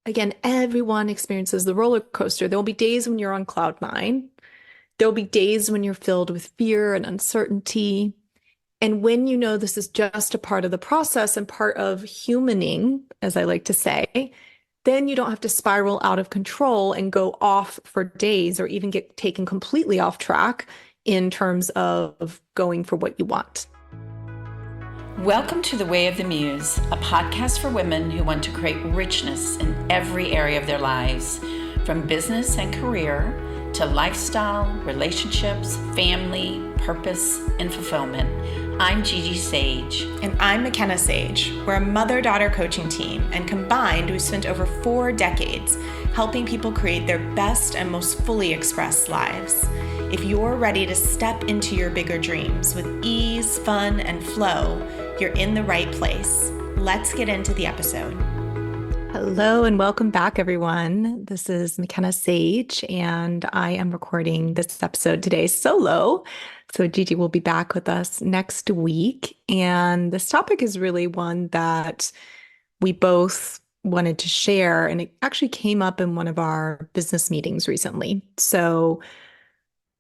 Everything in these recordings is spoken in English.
again, everyone experiences the roller coaster. There'll be days when you're on cloud nine. There'll be days when you're filled with fear and uncertainty. And when you know this is just a part of the process and part of humaning, as I like to say, then you don't have to spiral out of control and go off for days or even get taken completely off track in terms of going for what you want. Welcome to The Way of the Muse, a podcast for women who want to create richness in every area of their lives, from business and career to lifestyle, relationships, family, purpose, and fulfillment. I'm Gigi Sage. And I'm McKenna Sage. We're a mother-daughter coaching team, and combined, we've spent over 4 decades helping people create their best and most fully expressed lives. If you're ready to step into your bigger dreams with ease, fun, and flow, you're in the right place. Let's get into the episode. Hello and welcome back, everyone. This is McKenna Sage, and I am recording this episode today solo. So Gigi will be back with us next week. And this topic is really one that we both wanted to share, and it actually came up in one of our business meetings recently. So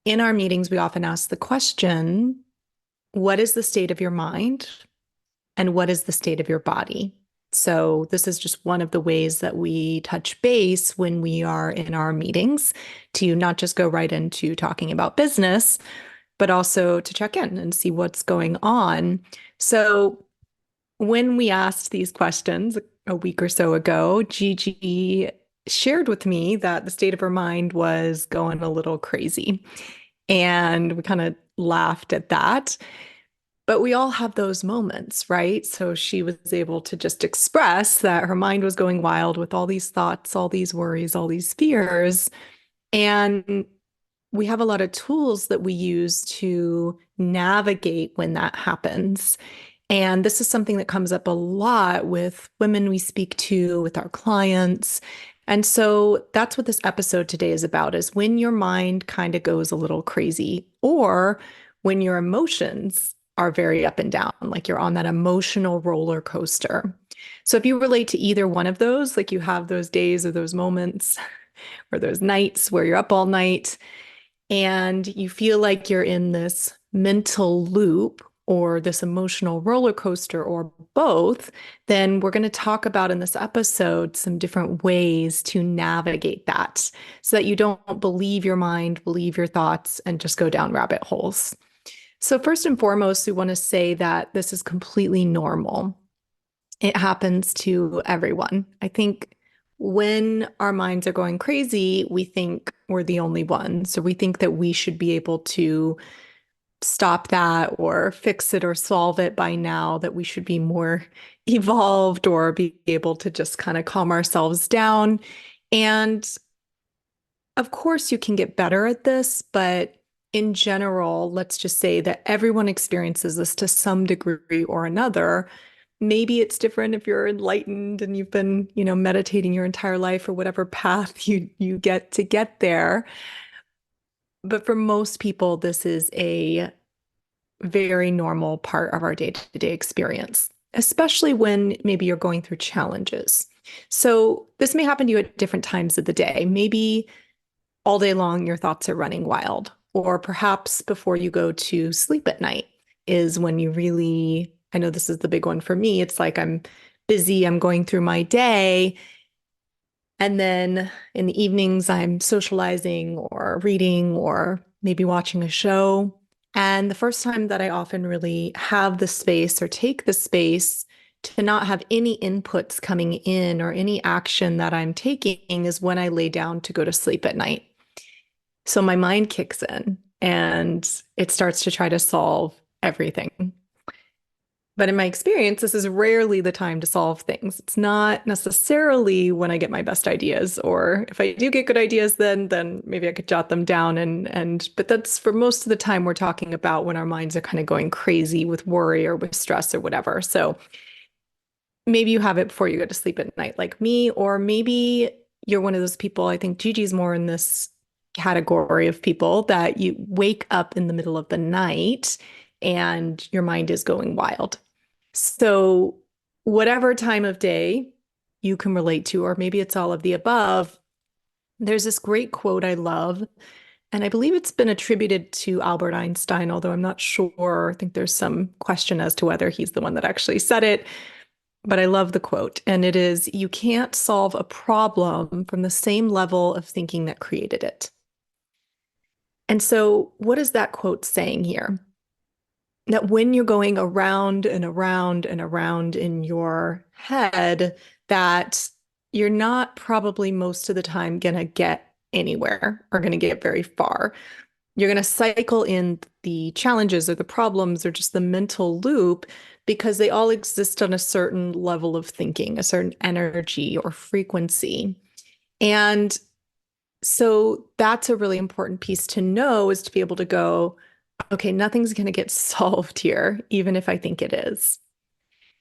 in our meetings, we often ask the question, what is the state of your mind? And what is the state of your body? So this is just one of the ways that we touch base when we are in our meetings, to not just go right into talking about business, but also to check in and see what's going on. So when we asked these questions a week or so ago, Gigi shared with me that the state of her mind was going a little crazy. And we kind of laughed at that. But we all have those moments, right? So she was able to just express that her mind was going wild with all these thoughts, all these worries, all these fears. And we have a lot of tools that we use to navigate when that happens. And this is something that comes up a lot with women we speak to, with our clients. And so that's what this episode today is about, is when your mind kind of goes a little crazy, or when your emotions are very up and down, like you're on that emotional roller coaster. So if you relate to either one of those, like you have those days or those moments or those nights where you're up all night and you feel like you're in this mental loop or this emotional roller coaster or both, then we're going to talk about in this episode some different ways to navigate that so that you don't believe your mind, believe your thoughts, and just go down rabbit holes. So first and foremost, we want to say that this is completely normal. It happens to everyone. I think when our minds are going crazy, we think we're the only ones. So we think that we should be able to stop that or fix it or solve it by now, that we should be more evolved or be able to just kind of calm ourselves down. And of course, you can get better at this, but in general, let's just say that everyone experiences this to some degree or another. Maybe it's different if you're enlightened and you've been, meditating your entire life, or whatever path you get to get there. But for most people, this is a very normal part of our day-to-day experience, especially when maybe you're going through challenges. So this may happen to you at different times of the day. Maybe all day long, your thoughts are running wild. Or perhaps before you go to sleep at night is when you really, I know this is the big one for me. It's like I'm busy, I'm going through my day. And then in the evenings, I'm socializing or reading or maybe watching a show. And the first time that I often really have the space or take the space to not have any inputs coming in or any action that I'm taking is when I lay down to go to sleep at night. So my mind kicks in and it starts to try to solve everything. But in my experience, this is rarely the time to solve things. It's not necessarily when I get my best ideas, or if I do get good ideas, then maybe I could jot them down. But that's for most of the time we're talking about when our minds are kind of going crazy with worry or with stress or whatever. So maybe you have it before you go to sleep at night, like me, or maybe you're one of those people. I think Gigi's more in this category of people that you wake up in the middle of the night and your mind is going wild. So whatever time of day you can relate to, or maybe it's all of the above. There's this great quote I love, and I believe it's been attributed to Albert Einstein, although I'm not sure. I think there's some question as to whether he's the one that actually said it. But I love the quote, and it is, "You can't solve a problem from the same level of thinking that created it." And so, what is that quote saying here? That when you're going around and around and around in your head, that you're not probably most of the time going to get anywhere or going to get very far. You're going to cycle in the challenges or the problems or just the mental loop because they all exist on a certain level of thinking, a certain energy or frequency. And so that's a really important piece to know, is to be able to go, okay, nothing's going to get solved here, even if I think it is.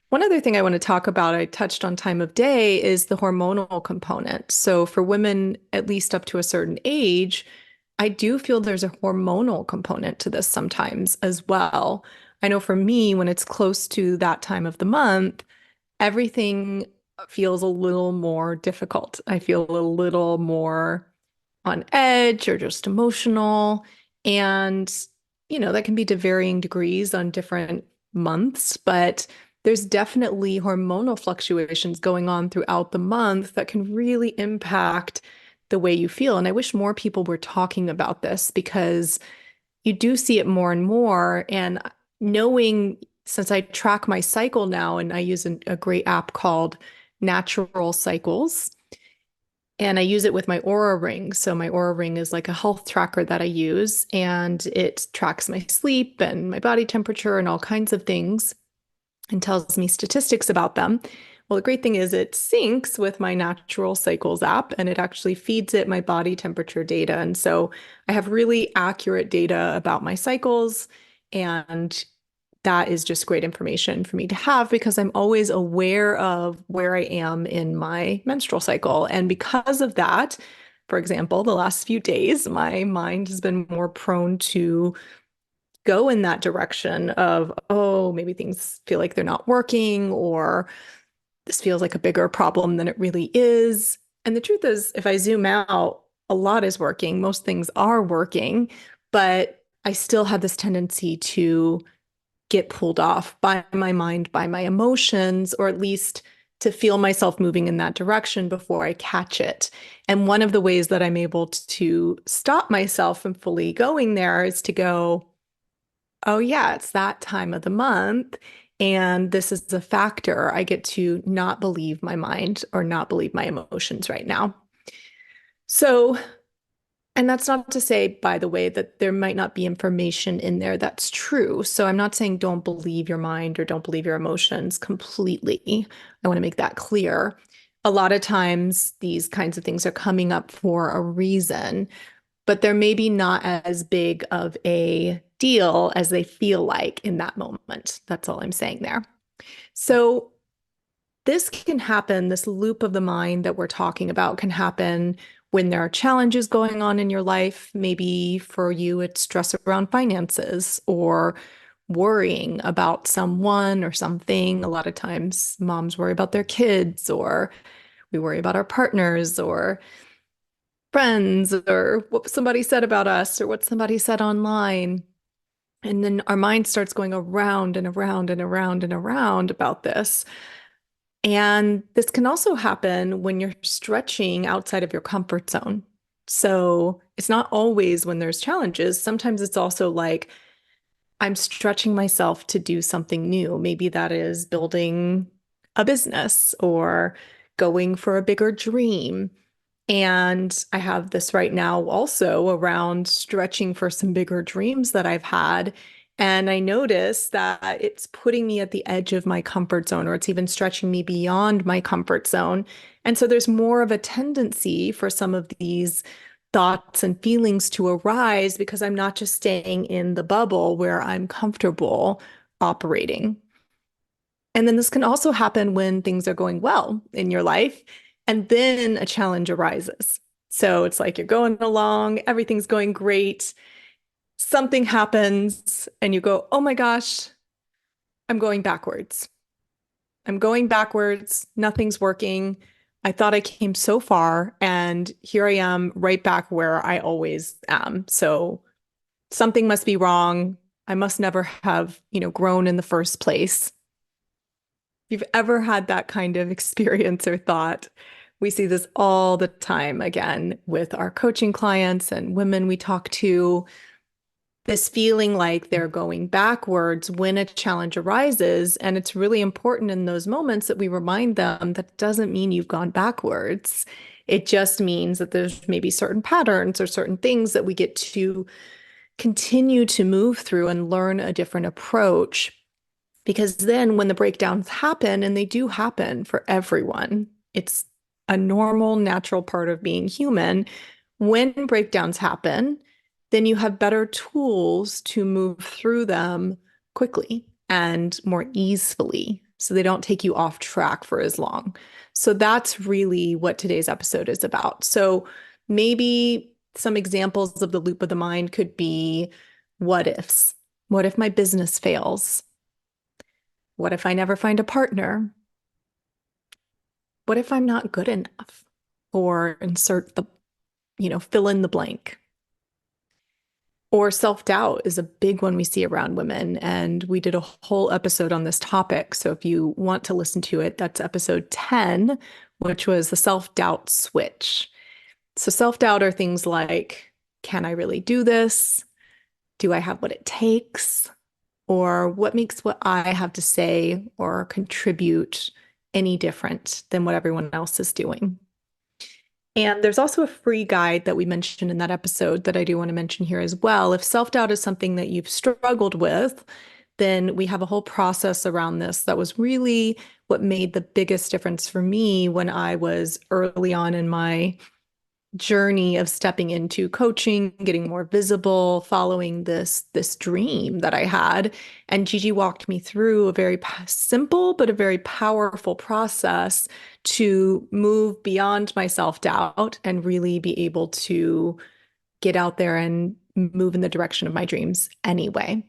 One other thing I want to talk about, I touched on time of day, is the hormonal component. So for women, at least up to a certain age, I do feel there's a hormonal component to this sometimes as well. I know for me, when it's close to that time of the month, everything feels a little more difficult. I feel a little more on edge or just emotional. And, that can be to varying degrees on different months, but there's definitely hormonal fluctuations going on throughout the month that can really impact the way you feel. And I wish more people were talking about this, because you do see it more and more. And knowing, since I track my cycle now, and I use a great app called Natural Cycles, and I use it with my Aura Ring. So my Aura Ring is like a health tracker that I use, and it tracks my sleep and my body temperature and all kinds of things and tells me statistics about them. Well, the great thing is it syncs with my Natural Cycles app, and it actually feeds it my body temperature data. And so I have really accurate data about my cycles, and that is just great information for me to have, because I'm always aware of where I am in my menstrual cycle. And because of that, for example, the last few days, my mind has been more prone to go in that direction of, oh, maybe things feel like they're not working, or this feels like a bigger problem than it really is. And the truth is, if I zoom out, a lot is working. Most things are working, but I still have this tendency to get pulled off by my mind, by my emotions, or at least to feel myself moving in that direction before I catch it. And one of the ways that I'm able to stop myself from fully going there is to go, oh yeah, it's that time of the month, and this is a factor. I get to not believe my mind or not believe my emotions right now. So, and that's not to say, by the way, that there might not be information in there that's true. So I'm not saying don't believe your mind or don't believe your emotions completely. I want to make that clear. A lot of times these kinds of things are coming up for a reason, but they're maybe not as big of a deal as they feel like in that moment. That's all I'm saying there. So this can happen, this loop of the mind that we're talking about can happen when there are challenges going on in your life. Maybe for you, it's stress around finances or worrying about someone or something. A lot of times moms worry about their kids, or we worry about our partners or friends, or what somebody said about us or what somebody said online. And then our mind starts going around and around and around and around about this. And this can also happen when you're stretching outside of your comfort zone. So it's not always when there's challenges. Sometimes it's also like I'm stretching myself to do something new. Maybe that is building a business or going for a bigger dream. And I have this right now also around stretching for some bigger dreams that I've had. And I notice that it's putting me at the edge of my comfort zone, or it's even stretching me beyond my comfort zone. And so there's more of a tendency for some of these thoughts and feelings to arise because I'm not just staying in the bubble where I'm comfortable operating. And then this can also happen when things are going well in your life, and then a challenge arises. So it's like you're going along, everything's going great. Something happens and you go, oh my gosh, I'm going backwards. I'm going backwards. Nothing's working. I thought I came so far, and here I am right back where I always am. So something must be wrong. I must never have, grown in the first place. If you've ever had that kind of experience or thought, we see this all the time again with our coaching clients and women we talk to. This feeling like they're going backwards when a challenge arises. And it's really important in those moments that we remind them that doesn't mean you've gone backwards. It just means that there's maybe certain patterns or certain things that we get to continue to move through and learn a different approach. Because then when the breakdowns happen, and they do happen for everyone, it's a normal, natural part of being human. When breakdowns happen, then you have better tools to move through them quickly and more easily, so they don't take you off track for as long. So that's really what today's episode is about. So maybe some examples of the loop of the mind could be what ifs. What if my business fails? What if I never find a partner? What if I'm not good enough? Or insert the, fill in the blank. Or self-doubt is a big one we see around women. And we did a whole episode on this topic. So if you want to listen to it, that's episode 10, which was the self-doubt switch. So self-doubt are things like, can I really do this? Do I have what it takes? Or what makes what I have to say or contribute any different than what everyone else is doing? And there's also a free guide that we mentioned in that episode that I do want to mention here as well. If self-doubt is something that you've struggled with, then we have a whole process around this that was really what made the biggest difference for me when I was early on in my journey of stepping into coaching, getting more visible, following this dream that I had. And Gigi walked me through a very simple but a very powerful process to move beyond my self-doubt and really be able to get out there and move in the direction of my dreams anyway.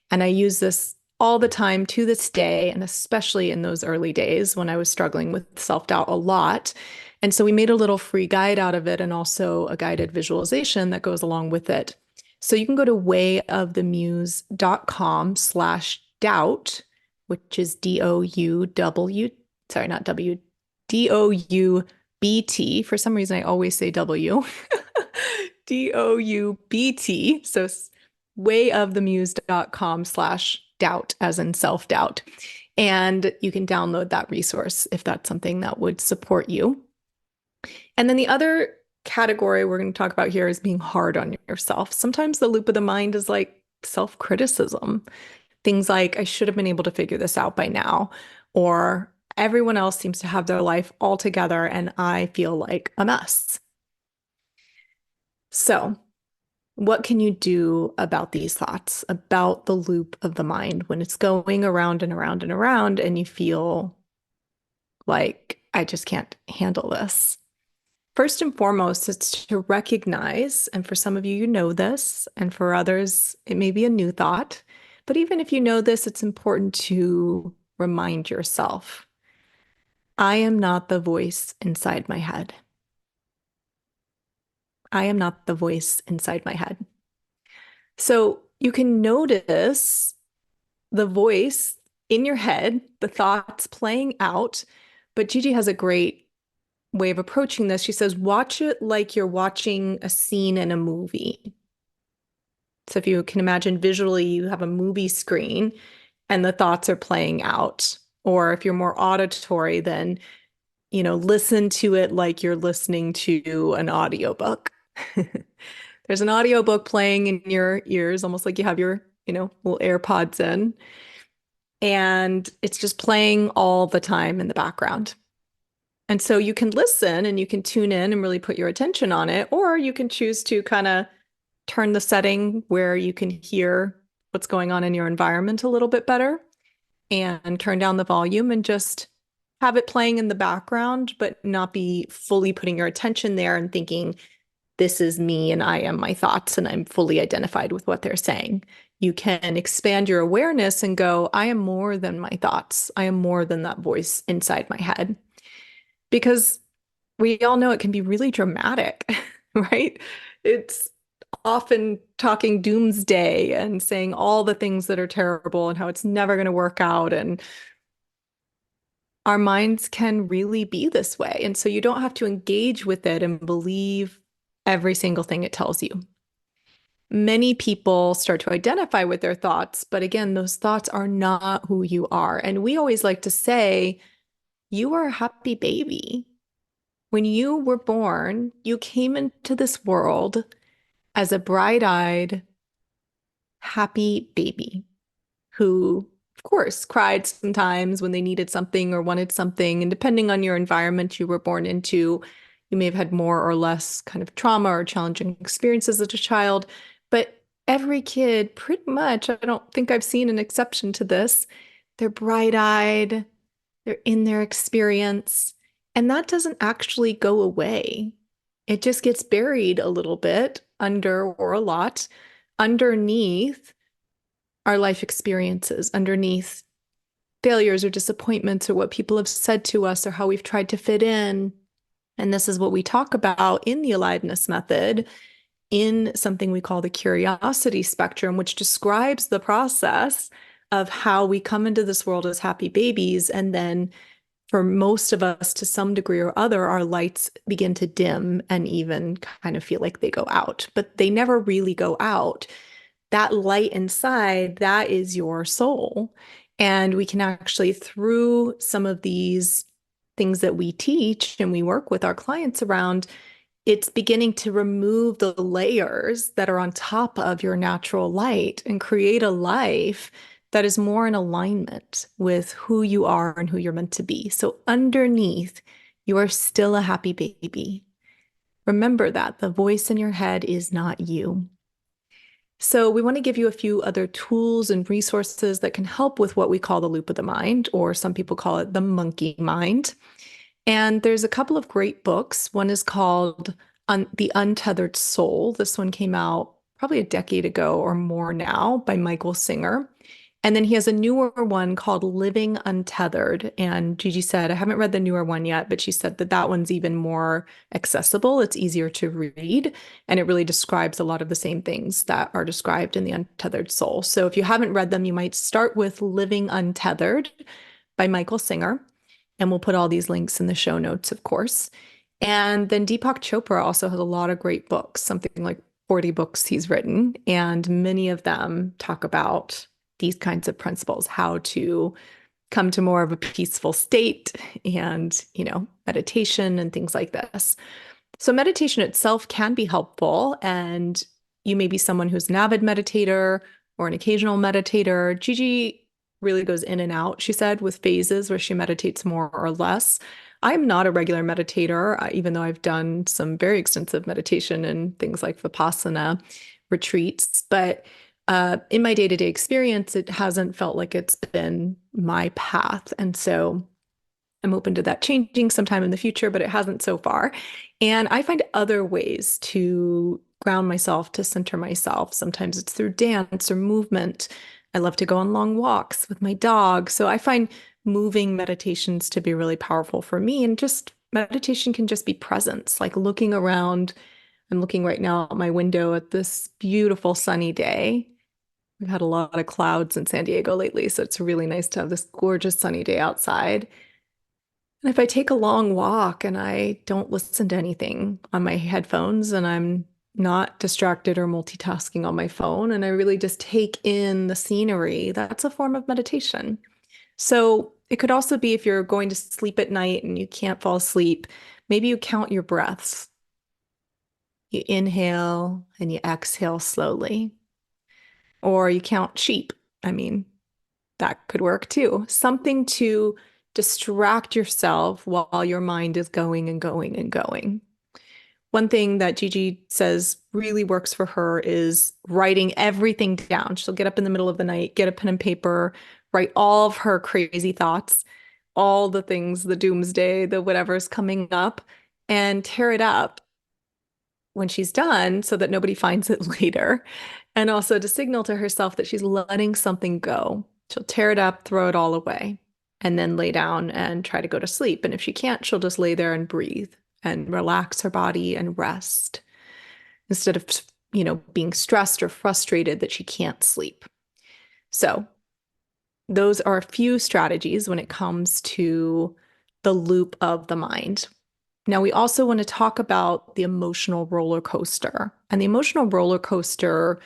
And I use this all the time to this day, and especially in those early days when I was struggling with self-doubt a lot. And so we made a little free guide out of it, and also a guided visualization that goes along with it. So you can go to wayofthemuse.com/doubt, which is D-O-U-W, sorry, not W, D-O-U-B-T. For some reason, I always say W. D-O-U-B-T. So wayofthemuse.com/doubt, as in self-doubt. And you can download that resource if that's something that would support you. And then the other category we're going to talk about here is being hard on yourself. Sometimes the loop of the mind is like self-criticism. Things like, I should have been able to figure this out by now, or everyone else seems to have their life all together and I feel like a mess. So what can you do about these thoughts, about the loop of the mind when it's going around and around and around and you feel like, I just can't handle this? First and foremost, it's to recognize, and for some of you, you know this, and for others, it may be a new thought, but even if you know this, it's important to remind yourself, I am not the voice inside my head. I am not the voice inside my head. So you can notice the voice in your head, the thoughts playing out, but Gigi has a great way of approaching this. She says, watch it like you're watching a scene in a movie. So if you can imagine visually, you have a movie screen and the thoughts are playing out. Or if you're more auditory, then, listen to it like you're listening to an audiobook. There's an audiobook playing in your ears, almost like you have your, little AirPods in. And it's just playing all the time in the background. And so you can listen and you can tune in and really put your attention on it, or you can choose to kind of turn the setting where you can hear what's going on in your environment a little bit better and turn down the volume and just have it playing in the background, but not be fully putting your attention there and thinking, this is me and I am my thoughts and I'm fully identified with what they're saying. You can expand your awareness and go, I am more than my thoughts. I am more than that voice inside my head. Because we all know it can be really dramatic, right? It's often talking doomsday and saying all the things that are terrible and how it's never going to work out. And our minds can really be this way. And so you don't have to engage with it and believe every single thing it tells you. Many people start to identify with their thoughts, but again, those thoughts are not who you are. And we always like to say, you are a happy baby. When you were born, you came into this world as a bright-eyed, happy baby who, of course, cried sometimes when they needed something or wanted something. And depending on your environment you were born into, you may have had more or less kind of trauma or challenging experiences as a child. But every kid, pretty much, I don't think I've seen an exception to this. They're bright-eyed, they're in their experience, and that doesn't actually go away. It just gets buried a little bit under, or a lot, underneath our life experiences, underneath failures or disappointments or what people have said to us or how we've tried to fit in. And this is what we talk about in the aliveness method in something we call the curiosity spectrum, which describes the process of how we come into this world as happy babies. And then for most of us, to some degree or other, our lights begin to dim and even kind of feel like they go out, but they never really go out. That light inside, that is your soul. And we can actually, through some of these things that we teach and we work with our clients around, it's beginning to remove the layers that are on top of your natural light and create a life that is more in alignment with who you are and who you're meant to be. So underneath, you are still a happy baby. Remember that the voice in your head is not you. So we want to give you a few other tools and resources that can help with what we call the loop of the mind, or some people call it the monkey mind. And there's a couple of great books. One is called The Untethered Soul. This one came out probably a decade ago or more now by Michael Singer. And then he has a newer one called Living Untethered. And Gigi said, I haven't read the newer one yet, but she said that that one's even more accessible. It's easier to read. And it really describes a lot of the same things that are described in The Untethered Soul. So if you haven't read them, you might start with Living Untethered by Michael Singer. And we'll put all these links in the show notes, of course. And then Deepak Chopra also has a lot of great books, something like 40 books he's written. And many of them talk about these kinds of principles, how to come to more of a peaceful state and, meditation and things like this. So meditation itself can be helpful, and you may be someone who's an avid meditator or an occasional meditator. Gigi really goes in and out, she said, with phases where she meditates more or less. I'm not a regular meditator, even though I've done some very extensive meditation and things like Vipassana retreats, but in my day-to-day experience, it hasn't felt like it's been my path. And so I'm open to that changing sometime in the future, but it hasn't so far. And I find other ways to ground myself, to center myself. Sometimes it's through dance or movement. I love to go on long walks with my dog. So I find moving meditations to be really powerful for me. And just meditation can just be presence, like looking around. I'm looking right now out my window at this beautiful sunny day. We've had a lot of clouds in San Diego lately, so it's really nice to have this gorgeous sunny day outside. And if I take a long walk and I don't listen to anything on my headphones and I'm not distracted or multitasking on my phone, and I really just take in the scenery, that's a form of meditation. So it could also be if you're going to sleep at night and you can't fall asleep, maybe you count your breaths. You inhale and you exhale slowly. Or you count sheep. I mean, that could work too. Something to distract yourself while your mind is going and going and going. One thing that Gigi says really works for her is writing everything down. She'll get up in the middle of the night, get a pen and paper, write all of her crazy thoughts, all the things, the doomsday, the whatever's coming up, and tear it up when she's done so that nobody finds it later. And also to signal to herself that she's letting something go. She'll tear it up, throw it all away, and then lay down and try to go to sleep. And if she can't, she'll just lay there and breathe and relax her body and rest instead of, being stressed or frustrated that she can't sleep. So those are a few strategies when it comes to the loop of the mind. Now, we also want to talk about the emotional roller coaster. And the emotional roller coaster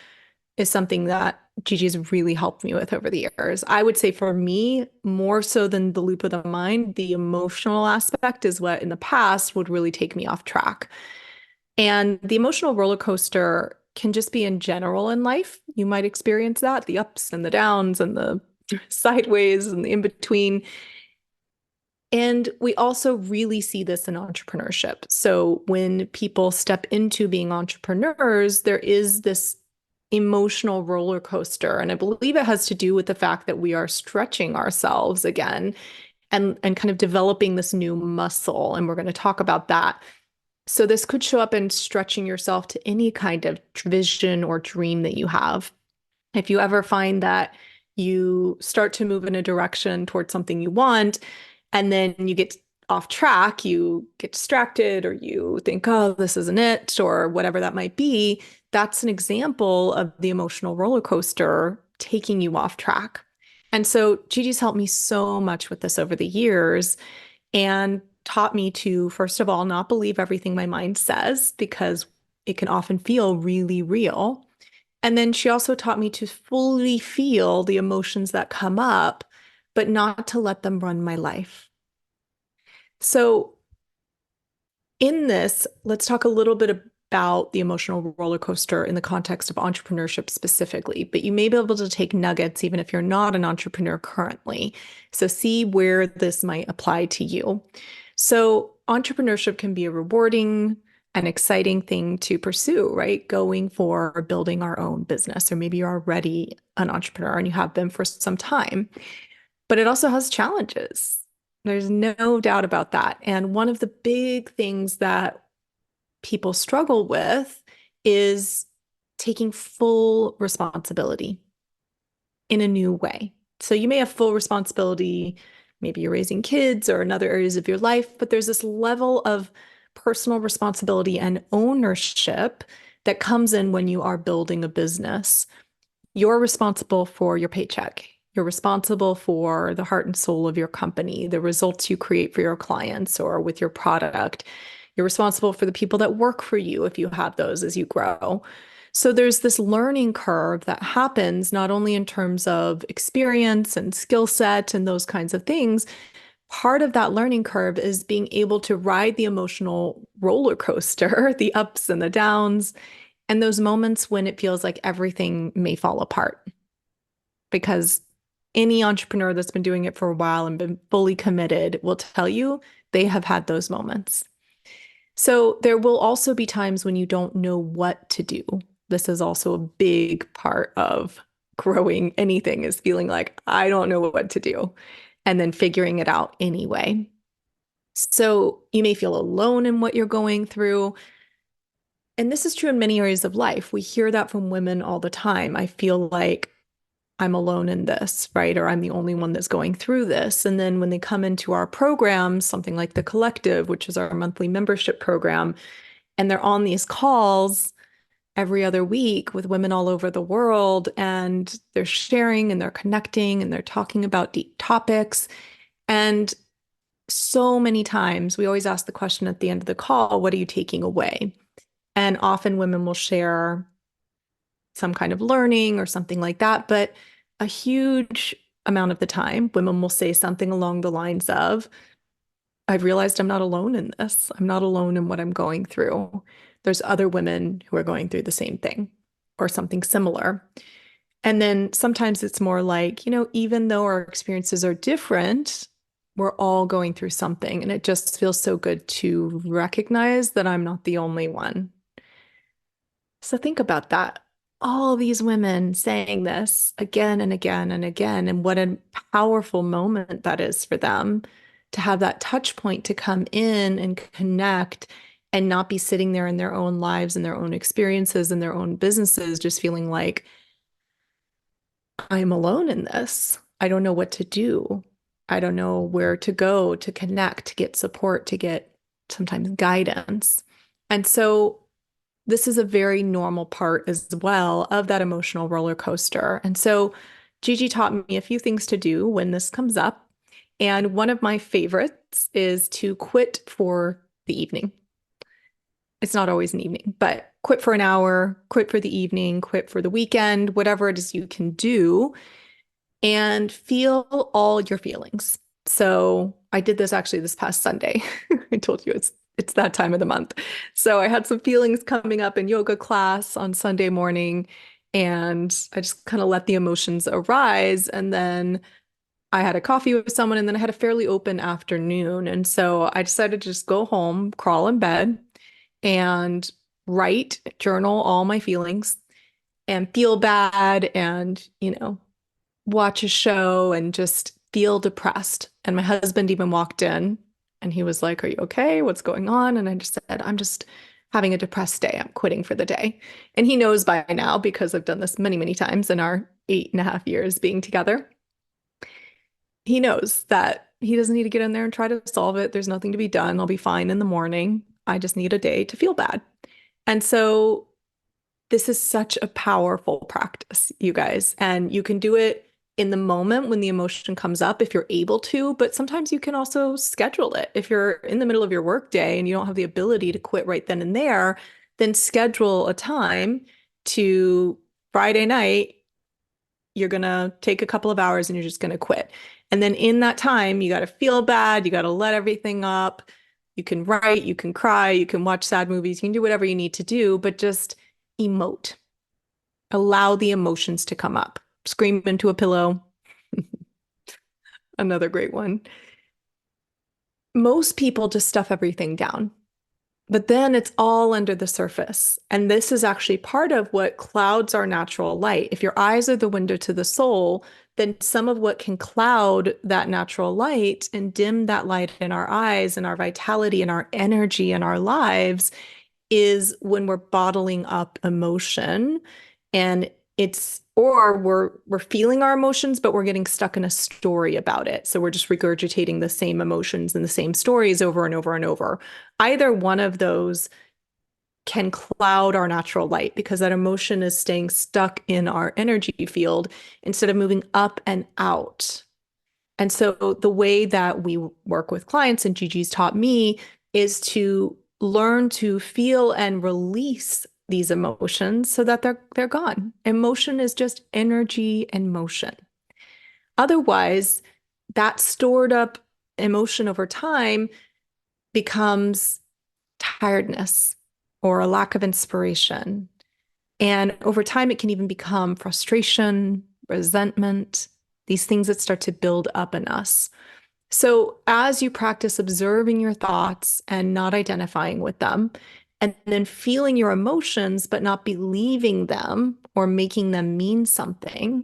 is something that Gigi's really helped me with over the years. I would say for me, more so than the loop of the mind, the emotional aspect is what in the past would really take me off track. And the emotional roller coaster can just be in general in life. You might experience that, the ups and the downs and the sideways and the in between. And we also really see this in entrepreneurship. So when people step into being entrepreneurs, there is this emotional roller coaster. And I believe it has to do with the fact that we are stretching ourselves again and kind of developing this new muscle. And we're going to talk about that. So this could show up in stretching yourself to any kind of vision or dream that you have. If you ever find that you start to move in a direction towards something you want, and then you get off track, you get distracted, or you think, oh, this isn't it, or whatever that might be, that's an example of the emotional roller coaster taking you off track. And so Gigi's helped me so much with this over the years and taught me to, first of all, not believe everything my mind says, because it can often feel really real. And then she also taught me to fully feel the emotions that come up, but not to let them run my life. So in this, let's talk a little bit about the emotional roller coaster in the context of entrepreneurship specifically, but you may be able to take nuggets even if you're not an entrepreneur currently. So see where this might apply to you. So entrepreneurship can be a rewarding and exciting thing to pursue, right? Going for building our own business, or maybe you're already an entrepreneur and you have been for some time, but it also has challenges. There's no doubt about that. And one of the big things that people struggle with is taking full responsibility in a new way. So you may have full responsibility, maybe you're raising kids or in other areas of your life, but there's this level of personal responsibility and ownership that comes in when you are building a business. You're responsible for your paycheck. You're responsible for the heart and soul of your company, the results you create for your clients or with your product. You're responsible for the people that work for you if you have those as you grow. So there's this learning curve that happens not only in terms of experience and skill set and those kinds of things. Part of that learning curve is being able to ride the emotional roller coaster, the ups and the downs, and those moments when it feels like everything may fall apart. Because any entrepreneur that's been doing it for a while and been fully committed will tell you they have had those moments. So there will also be times when you don't know what to do. This is also a big part of growing anything, is feeling like, I don't know what to do, and then figuring it out anyway. So you may feel alone in what you're going through. And this is true in many areas of life. We hear that from women all the time. I feel like I'm alone in this, right? Or I'm the only one that's going through this. And then when they come into our programs, something like the Collective, which is our monthly membership program, and they're on these calls every other week with women all over the world, and they're sharing and they're connecting and they're talking about deep topics. And so many times we always ask the question at the end of the call, what are you taking away? And often women will share some kind of learning or something like that. But a huge amount of the time, women will say something along the lines of, I've realized I'm not alone in this. I'm not alone in what I'm going through. There's other women who are going through the same thing or something similar. And then sometimes it's more like, even though our experiences are different, we're all going through something. And it just feels so good to recognize that I'm not the only one. So think about that. All these women saying this again and again and again, and what a powerful moment that is for them to have that touch point to come in and connect and not be sitting there in their own lives and their own experiences and their own businesses, just feeling like I'm alone in this. I don't know what to do. I don't know where to go to connect, to get support, to get sometimes guidance. And so this is a very normal part as well of that emotional roller coaster. And so Gigi taught me a few things to do when this comes up. And one of my favorites is to quit for the evening. It's not always an evening, but quit for an hour, quit for the evening, quit for the weekend, whatever it is you can do, and feel all your feelings. So I did this actually this past Sunday. I told you it's that time of the month. So I had some feelings coming up in yoga class on Sunday morning, and I just kind of let the emotions arise. And then I had a coffee with someone, and then I had a fairly open afternoon. And so I decided to just go home, crawl in bed, and write, journal all my feelings and feel bad and, watch a show and just feel depressed. And my husband even walked in and he was like, "Are you okay? What's going on?" And I just said, "I'm just having a depressed day. I'm quitting for the day." And he knows by now because I've done this many, many times in our 8.5 years being together. He knows that he doesn't need to get in there and try to solve it. There's nothing to be done. I'll be fine in the morning. I just need a day to feel bad. And so this is such a powerful practice, you guys. And you can do it in the moment when the emotion comes up if you're able to, but sometimes you can also schedule it. If you're in the middle of your workday and you don't have the ability to quit right then and there, then schedule a time to Friday night. You're going to take a couple of hours and you're just going to quit. And then in that time, you got to feel bad. You got to let everything up. You can write, you can cry, you can watch sad movies, you can do whatever you need to do, but just emote. Allow the emotions to come up. Scream into a pillow. Another great one. Most people just stuff everything down, but then it's all under the surface. And this is actually part of what clouds our natural light. If your eyes are the window to the soul, then some of what can cloud that natural light and dim that light in our eyes and our vitality and our energy in our lives is when we're bottling up emotion, and we're feeling our emotions, but we're getting stuck in a story about it. So we're just regurgitating the same emotions and the same stories over and over and over. Either one of those can cloud our natural light because that emotion is staying stuck in our energy field instead of moving up and out. And so the way that we work with clients, and Gigi's taught me, is to learn to feel and release these emotions so that they're gone. Emotion is just energy and motion. Otherwise, that stored up emotion over time becomes tiredness or a lack of inspiration. And over time, it can even become frustration, resentment, these things that start to build up in us. So as you practice observing your thoughts and not identifying with them, and then feeling your emotions, but not believing them or making them mean something,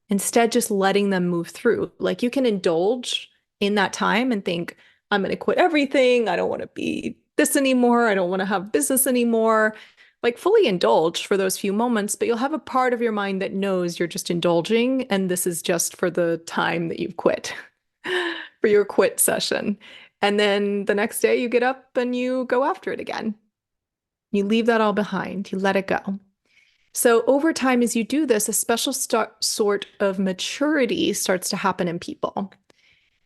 instead just letting them move through. Like you can indulge in that time and think, "I'm going to quit everything. I don't want to be this anymore. I don't want to have business anymore." Like fully indulge for those few moments, but you'll have a part of your mind that knows you're just indulging and this is just for the time that you've quit, for your quit session. And then the next day you get up and you go after it again. You leave that all behind. You let it go. So over time, as you do this, a special sort of maturity starts to happen in people.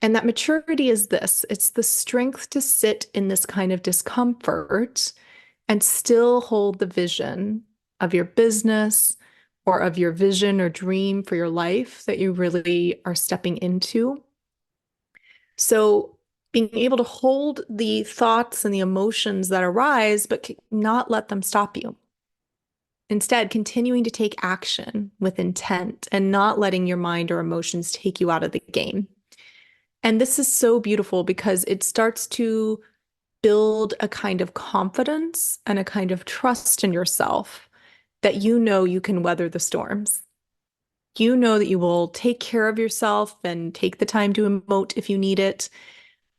And that maturity is this. It's the strength to sit in this kind of discomfort and still hold the vision of your business or of your vision or dream for your life that you really are stepping into. So being able to hold the thoughts and the emotions that arise, but not let them stop you. Instead, continuing to take action with intent and not letting your mind or emotions take you out of the game. And this is so beautiful because it starts to build a kind of confidence and a kind of trust in yourself that you know you can weather the storms. You know that you will take care of yourself and take the time to emote if you need it.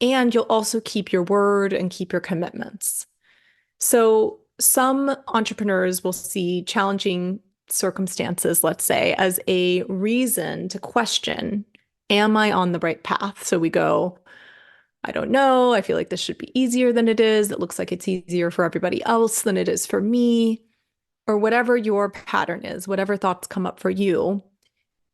And you'll also keep your word and keep your commitments. So some entrepreneurs will see challenging circumstances, let's say, as a reason to question, am I on the right path? So we go, I don't know. I feel like this should be easier than it is. It looks like it's easier for everybody else than it is for me, or whatever your pattern is, whatever thoughts come up for you.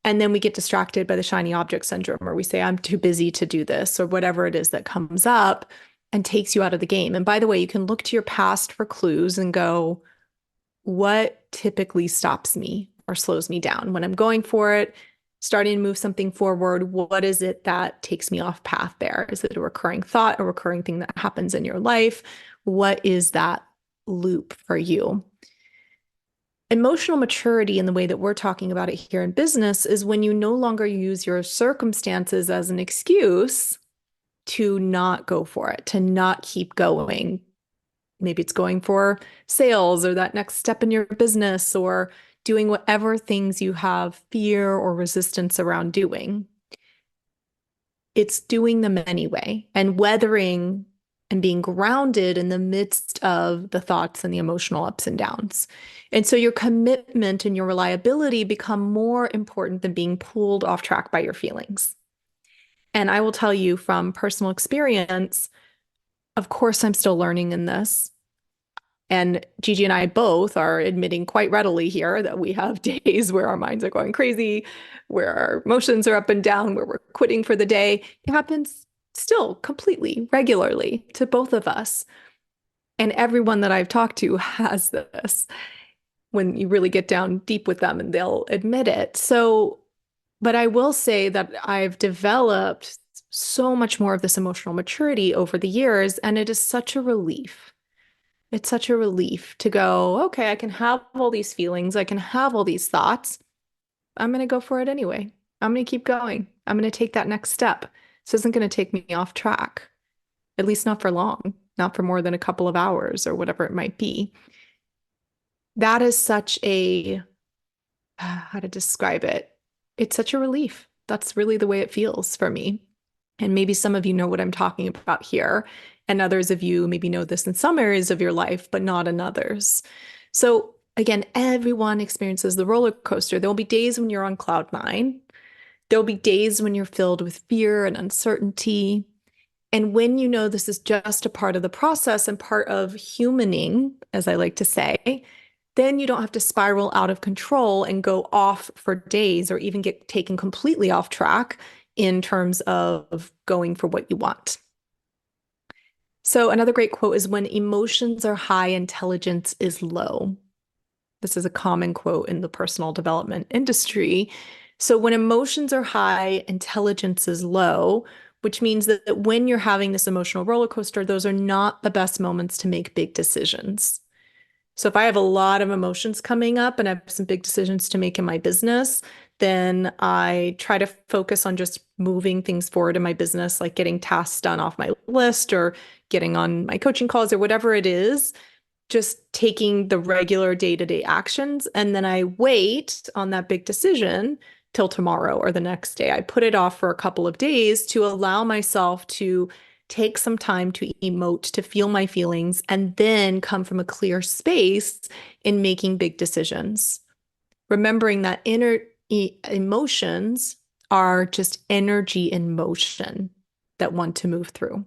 And then we get distracted by the shiny object syndrome, or we say, I'm too busy to do this, or whatever it is that comes up and takes you out of the game. And by the way, you can look to your past for clues and go, what typically stops me or slows me down when I'm going for it, starting to move something forward? What is it that takes me off path there? Is it a recurring thought, a recurring thing that happens in your life? What is that loop for you? Emotional maturity in the way that we're talking about it here in business is when you no longer use your circumstances as an excuse to not go for it, to not keep going. Maybe it's going for sales or that next step in your business or doing whatever things you have fear or resistance around doing. It's doing them anyway and weathering and being grounded in the midst of the thoughts and the emotional ups and downs. And so your commitment and your reliability become more important than being pulled off track by your feelings. And I will tell you from personal experience, of course, I'm still learning in this. And Gigi and I both are admitting quite readily here that we have days where our minds are going crazy, where our emotions are up and down, where we're quitting for the day. It happens still completely, regularly to both of us. And everyone that I've talked to has this when you really get down deep with them and they'll admit it. So, but I will say that I've developed so much more of this emotional maturity over the years, and it is such a relief. It's such a relief to go, okay, I can have all these feelings. I can have all these thoughts. I'm going to go for it anyway. I'm going to keep going. I'm going to take that next step. This isn't going to take me off track, at least not for long, not for more than a couple of hours or whatever it might be. That is such a, how to describe it? It's such a relief. That's really the way it feels for me. And maybe some of you know what I'm talking about here. And others of you maybe know this in some areas of your life, but not in others. So again, everyone experiences the roller coaster. There will be days when you're on cloud nine. There'll be days when you're filled with fear and uncertainty. And when you know this is just a part of the process and part of humaning, as I like to say, then you don't have to spiral out of control and go off for days or even get taken completely off track in terms of going for what you want. So another great quote is, when emotions are high, intelligence is low. This is a common quote in the personal development industry. So when emotions are high, intelligence is low, which means that when you're having this emotional roller coaster, those are not the best moments to make big decisions. So if I have a lot of emotions coming up and I have some big decisions to make in my business, then I try to focus on just moving things forward in my business, like getting tasks done off my list or getting on my coaching calls or whatever it is, just taking the regular day-to-day actions. And then I wait on that big decision till tomorrow or the next day. I put it off for a couple of days to allow myself to take some time to emote, to feel my feelings, and then come from a clear space in making big decisions. Remembering that inner emotions are just energy in motion that want to move through.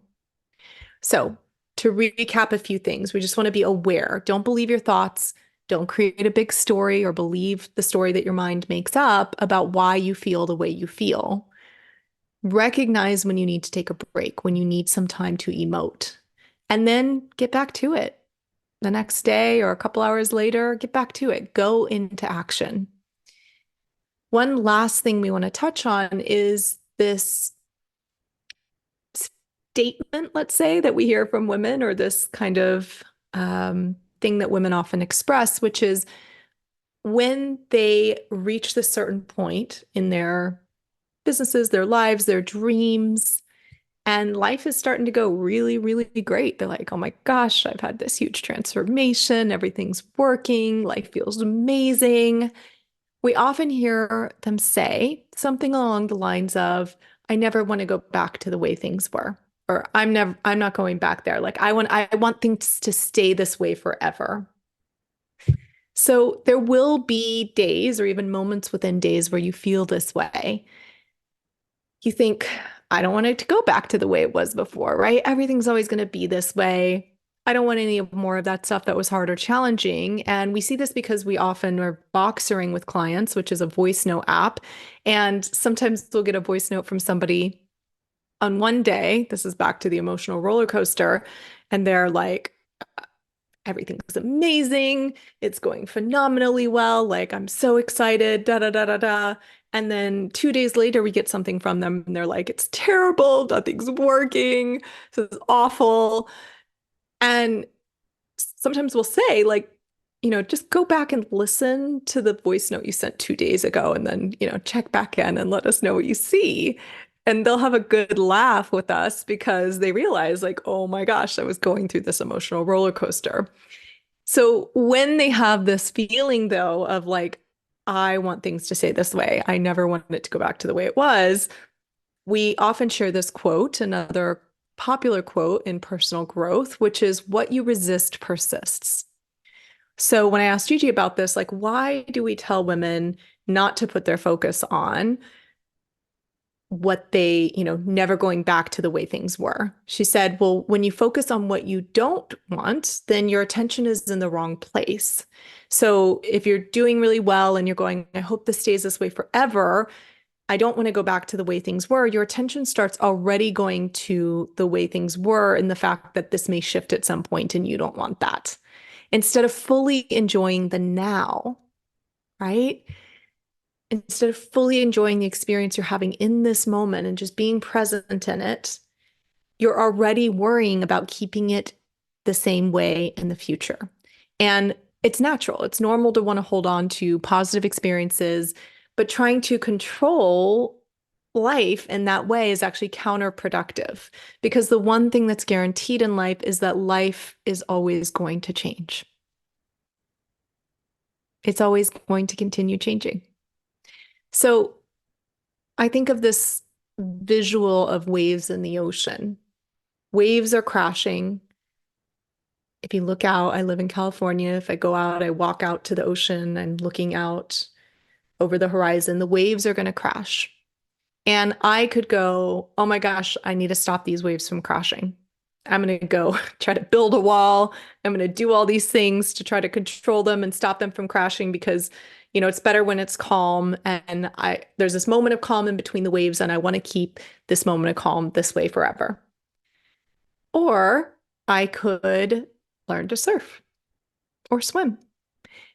So to recap a few things, we just want to be aware. Don't believe your thoughts. Don't create a big story or believe the story that your mind makes up about why you feel the way you feel. Recognize when you need to take a break, when you need some time to emote, and then get back to it. The next day or a couple hours later, get back to it. Go into action. One last thing we want to touch on is this statement, let's say, that we hear from women, or this kind of thing that women often express, which is when they reach this certain point in their businesses, their lives, their dreams, and life is starting to go really, really great. They're like, oh my gosh, I've had this huge transformation. Everything's working. Life feels amazing. We often hear them say something along the lines of, I never want to go back to the way things were, or I'm not going back there. Like I want things to stay this way forever. So there will be days or even moments within days where you feel this way. You think, I don't want it to go back to the way it was before, right? Everything's always going to be this way. I don't want any more of that stuff that was hard or challenging. And we see this because we often are boxering with clients, which is a voice note app. And sometimes we'll get a voice note from somebody on one day. This is back to the emotional roller coaster. And they're like, everything's amazing. It's going phenomenally well. Like, I'm so excited, da da da da da. And then 2 days later, we get something from them and they're like, it's terrible. Nothing's working. This is awful. And sometimes we'll say, like, just go back and listen to the voice note you sent 2 days ago and then, check back in and let us know what you see. And they'll have a good laugh with us because they realize, like, oh my gosh, I was going through this emotional roller coaster. So when they have this feeling, though, of like, I want things to stay this way, I never wanted it to go back to the way it was, we often share this quote, another popular quote in personal growth, which is what you resist persists. So when I asked Gigi about this, like, why do we tell women not to put their focus on what they, never going back to the way things were? She said, well, when you focus on what you don't want, then your attention is in the wrong place. So if you're doing really well and you're going, I hope this stays this way forever, I don't want to go back to the way things were, your attention starts already going to the way things were and the fact that this may shift at some point and you don't want that. Instead of fully enjoying the now, right? Instead of fully enjoying the experience you're having in this moment and just being present in it, you're already worrying about keeping it the same way in the future. And it's natural. It's normal to want to hold on to positive experiences, but trying to control life in that way is actually counterproductive because the one thing that's guaranteed in life is that life is always going to change. It's always going to continue changing. So I think of this visual of waves in the ocean. Waves are crashing. If you look out, I live in California. If I go out, I walk out to the ocean, I'm looking out over the horizon, the waves are going to crash. And I could go, oh my gosh, I need to stop these waves from crashing. I'm going to go try to build a wall. I'm going to do all these things to try to control them and stop them from crashing because, it's better when it's calm. And there's this moment of calm in between the waves, and I want to keep this moment of calm this way forever. Or I could learn to surf or swim.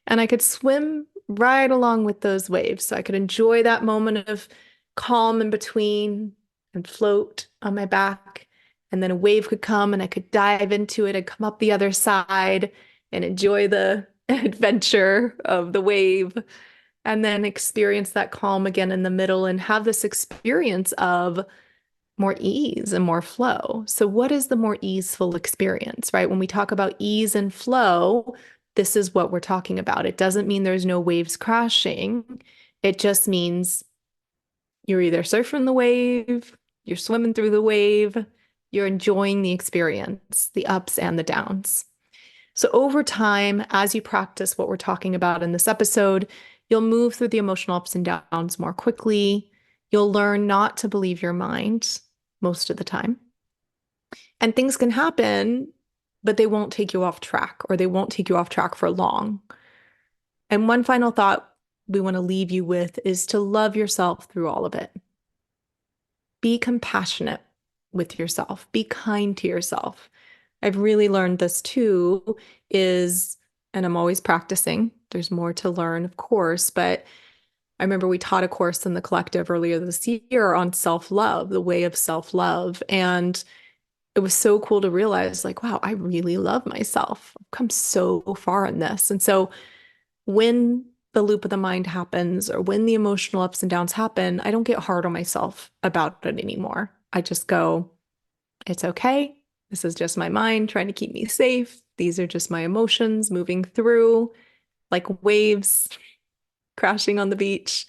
And I could swim right along with those waves. So I could enjoy that moment of calm in between and float on my back. And then a wave could come and I could dive into it and come up the other side and enjoy the adventure of the wave. And then experience that calm again in the middle and have this experience of more ease and more flow. So what is the more easeful experience, right? When we talk about ease and flow, this is what we're talking about. It doesn't mean there's no waves crashing. It just means you're either surfing the wave, you're swimming through the wave, you're enjoying the experience, the ups and the downs. So over time, as you practice what we're talking about in this episode, you'll move through the emotional ups and downs more quickly. You'll learn not to believe your mind most of the time. And things can happen, but they won't take you off track, or they won't take you off track for long. And one final thought we want to leave you with is to love yourself through all of it. Be compassionate with yourself. Be kind to yourself. I've really learned this too, and I'm always practicing. There's more to learn, of course, but I remember we taught a course in the collective earlier this year on self-love, the way of self-love. And it was so cool to realize, like, wow, I really love myself. I've come so far in this. And so when the loop of the mind happens or when the emotional ups and downs happen, I don't get hard on myself about it anymore. I just go, it's okay. This is just my mind trying to keep me safe. These are just my emotions moving through like waves crashing on the beach.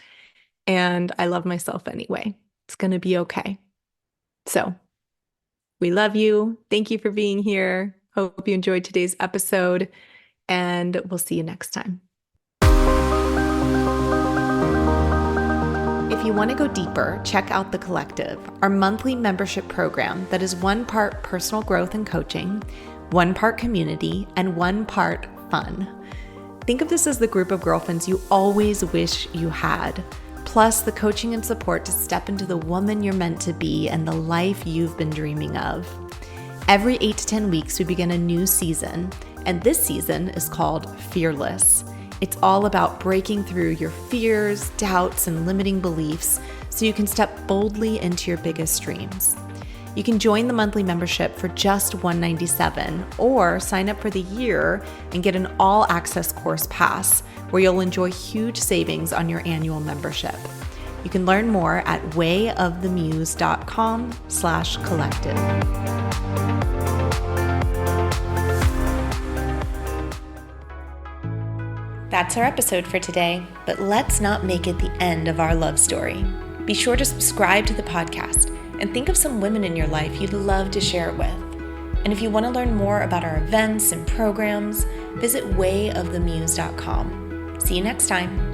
And I love myself anyway. It's going to be okay. So We love you. Thank you for being here. Hope you enjoyed today's episode, and we'll see you next time. If you want to go deeper, check out The Collective, our monthly membership program that is 1 part personal growth and coaching, 1 part community, and 1 part fun. Think of this as the group of girlfriends you always wish you had, plus the coaching and support to step into the woman you're meant to be and the life you've been dreaming of. Every 8 to 10 weeks, we begin a new season, and this season is called Fearless. It's all about breaking through your fears, doubts, and limiting beliefs so you can step boldly into your biggest dreams. You can join the monthly membership for just $197 or sign up for the year and get an all-access course pass where you'll enjoy huge savings on your annual membership. You can learn more at wayofthemuse.com/collective. That's our episode for today, but let's not make it the end of our love story. Be sure to subscribe to the podcast and think of some women in your life you'd love to share it with. And if you want to learn more about our events and programs, visit wayofthemuse.com. See you next time.